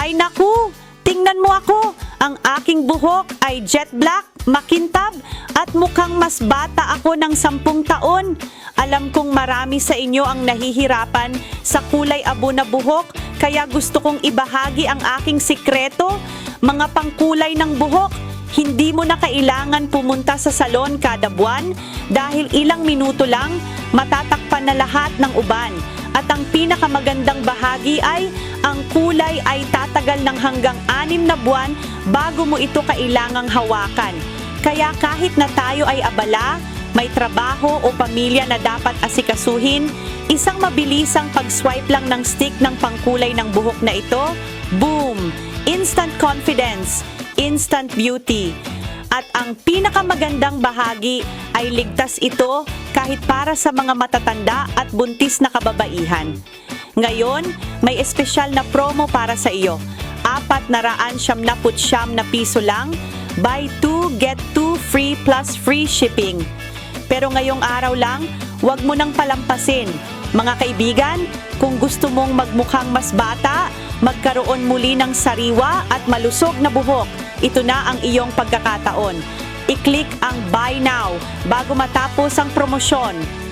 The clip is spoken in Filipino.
Ay naku, tingnan mo ako. Ang aking buhok ay jet black, makintab, at mukhang mas bata ako ng 10 taon. Alam kong marami sa inyo ang nahihirapan sa kulay abo na buhok, kaya gusto kong ibahagi ang aking sikreto. Mga pangkulay ng buhok, hindi mo na kailangan pumunta sa salon kada buwan dahil ilang minuto lang matatakpan na lahat ng uban. At ang pinakamagandang bahagi ay ang kulay ay tatagal ng hanggang 6 na buwan bago mo ito kailangang hawakan. Kaya kahit na tayo ay abala, may trabaho o pamilya na dapat asikasuhin, isang mabilisang pag-swipe lang ng stick ng pangkulay ng buhok na ito, boom! Instant confidence, instant beauty. At ang pinakamagandang bahagi ay ligtas ito kahit para sa mga matatanda at buntis na kababaihan. Ngayon, may espesyal na promo para sa iyo. 499 na piso lang, buy 2 get 2 free plus free shipping. Pero ngayong araw lang, huwag mo nang palampasin. Mga kaibigan, kung gusto mong magmukhang mas bata, magkaroon muli ng sariwa at malusog na buhok, ito na ang iyong pagkakataon. I-click ang Buy Now bago matapos ang promosyon.